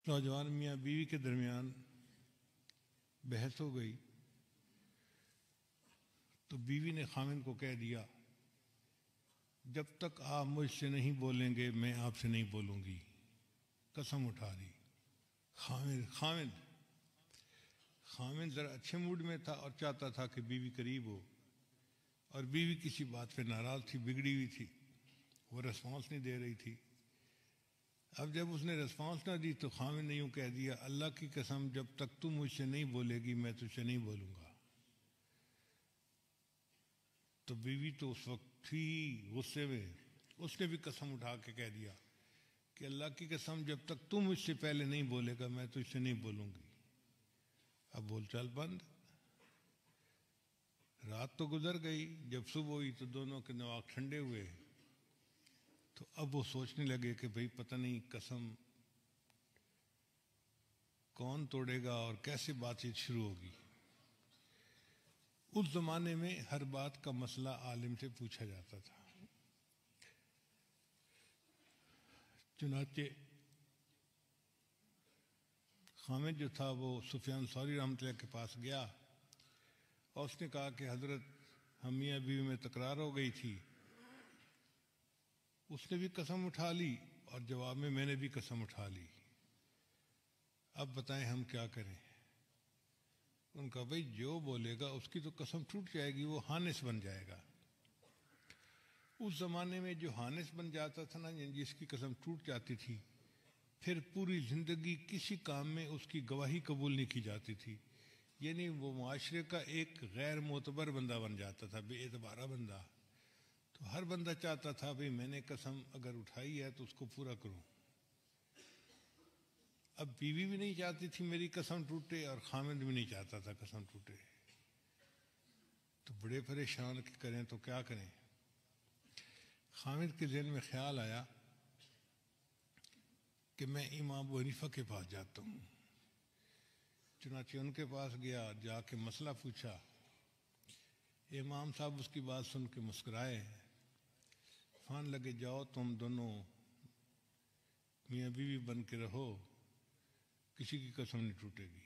نوجوان میاں بیوی کے درمیان بحث ہو گئی تو بیوی نے خاوند کو کہہ دیا جب تک آپ مجھ سے نہیں بولیں گے میں آپ سے نہیں بولوں گی. قسم اٹھا دی. خاوند ذرا اچھے موڈ میں تھا اور چاہتا تھا کہ بیوی قریب ہو، اور بیوی کسی بات پہ ناراض تھی، بگڑی ہوئی تھی، وہ رسپانس نہیں دے رہی تھی. اب جب اس نے رسپانس نہ دی تو خاوند نے یوں کہہ دیا اللہ کی قسم جب تک تم مجھ سے نہیں بولے گی میں تجھ سے نہیں بولوں گا. تو بیوی تو اس وقت تھی غصے میں، اس نے بھی قسم اٹھا کے کہہ دیا کہ اللہ کی قسم جب تک تم مجھ سے پہلے نہیں بولے گا میں تجھ سے نہیں بولوں گی. اب بول چال بند. رات تو گزر گئی، جب صبح ہوئی تو دونوں کے نواق ٹھنڈے ہوئے. تو اب وہ سوچنے لگے کہ بھئی پتہ نہیں قسم کون توڑے گا اور کیسے بات چیت شروع ہوگی. اس زمانے میں ہر بات کا مسئلہ عالم سے پوچھا جاتا تھا. چنانچہ خاوند جو تھا وہ سفیان ثوری رحمۃ اللہ کے پاس گیا اور اس نے کہا کہ حضرت ہم میاں بیوی میں تکرار ہو گئی تھی. اس نے بھی قسم اٹھا لی اور جواب میں نے بھی قسم اٹھا لی. اب بتائیں ہم کیا کریں؟ ان کا بھئی جو بولے گا اس کی تو قسم ٹوٹ جائے گی، وہ حانس بن جائے گا. اس زمانے میں جو حانس بن جاتا تھا نا، جس کی قسم ٹوٹ جاتی تھی، پھر پوری زندگی کسی کام میں اس کی گواہی قبول نہیں کی جاتی تھی. یعنی وہ معاشرے کا ایک غیر معتبر بندہ بن جاتا تھا، بے اعتبارہ بندہ. تو ہر بندہ چاہتا تھا بھئی میں نے قسم اگر اٹھائی ہے تو اس کو پورا کروں. اب بیوی بھی نہیں چاہتی تھی میری قسم ٹوٹے اور خاوند بھی نہیں چاہتا تھا قسم ٹوٹے. تو بڑے پریشان کریں تو کیا کریں؟ خاوند کے ذہن میں خیال آیا کہ میں امام ابو حنیفہ کے پاس جاتا ہوں. چنانچہ ان کے پاس گیا، جا کے مسئلہ پوچھا. امام صاحب اس کی بات سن کے مسکرائے، فان لگے جاؤ تم دونوں میاں بیوی بن کے رہو، کسی کی قسم نہیں ٹوٹے گی.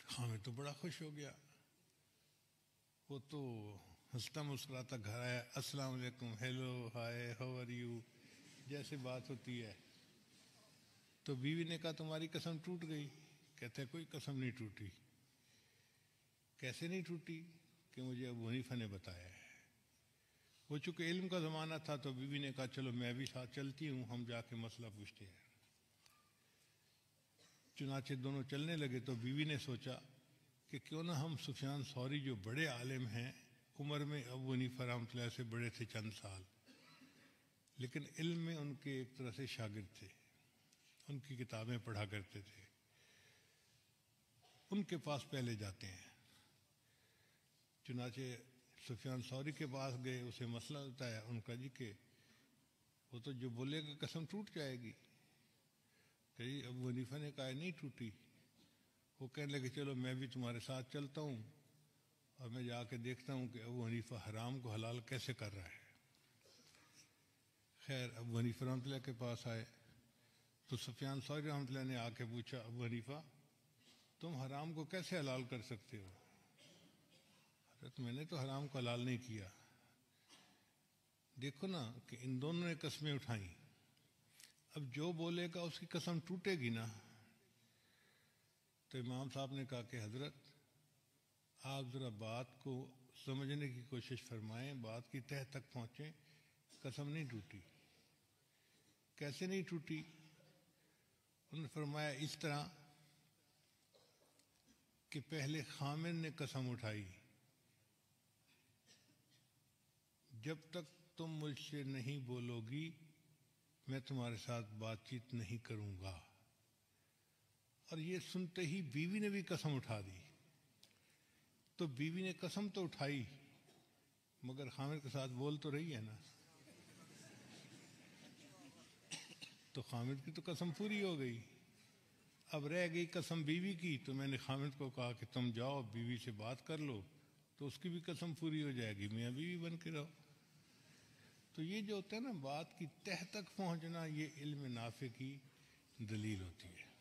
خاوند تو بڑا خوش ہو گیا، وہ تو ہنستا مسکراتا گھر آیا. السلام علیکم، hello, hi, how are you, جیسے بات ہوتی ہے. تو بیوی نے کہا تمہاری قسم ٹوٹ گئی؟ کہتے کوئی قسم نہیں ٹوٹی. کیسے نہیں ٹوٹی؟ کہ مجھے ابو حنیفہ نے بتایا ہے. وہ چونکہ علم کا زمانہ تھا تو بیوی نے کہا چلو میں بھی ساتھ چلتی ہوں، ہم جا کے مسئلہ پوچھتے ہیں. چنانچہ دونوں چلنے لگے تو بیوی نے سوچا کہ کیوں نہ ہم سفیان ثوری جو بڑے عالم ہیں، عمر میں ابو حنیفہ رحمۃ اللہ سے بڑے تھے چند سال، لیکن علم میں ان کے ایک طرح سے شاگرد تھے، ان کی کتابیں پڑھا کرتے تھے، ان کے پاس پہلے جاتے ہیں. چنانچہ سفیان ثوری کے پاس گئے، اسے مسئلہ بتایا. ان کا جی کہ وہ تو جو بولے گا قسم ٹوٹ جائے گی. کہ جی ابو حنیفہ نے کہا نہیں ٹوٹی. وہ کہنے لگے چلو میں بھی تمہارے ساتھ چلتا ہوں اور میں جا کے دیکھتا ہوں کہ ابو حنیفہ حرام کو حلال کیسے کر رہا ہے. خیر ابو حنیفہ رحمۃ اللہ کے پاس آئے تو سفیان ثوری رحمۃ اللہ نے آ کے پوچھا ابو حنیفہ تم حرام کو کیسے حلال کر سکتے ہو؟ حضرت میں نے تو حرام کو حلال نہیں کیا. دیکھو نا کہ ان دونوں نے قسمیں اٹھائیں، اب جو بولے گا اس کی قسم ٹوٹے گی نا. تو امام صاحب نے کہا کہ حضرت آپ ذرا بات کو سمجھنے کی کوشش فرمائیں، بات کی تہہ تک پہنچیں. قسم نہیں ٹوٹی. کیسے نہیں ٹوٹی؟ انہوں نے فرمایا اس طرح کہ پہلے خاوند نے قسم اٹھائی جب تک تم مجھ سے نہیں بولو گی میں تمہارے ساتھ بات چیت نہیں کروں گا. اور یہ سنتے ہی بیوی نے بھی قسم اٹھا دی. تو بیوی نے قسم تو اٹھائی مگر خاوند کے ساتھ بول تو رہی ہے نا. تو خاوند کی تو قسم پوری ہو گئی. اب رہ گئی قسم بیوی کی. تو میں نے خاوند کو کہا کہ تم جاؤ بیوی سے بات کر لو تو اس کی بھی قسم پوری ہو جائے گی، میاں بیوی بن کے رہو. تو یہ جو ہوتا ہے نا بات کی تہہ تک پہنچنا، یہ علم نافع کی دلیل ہوتی ہے۔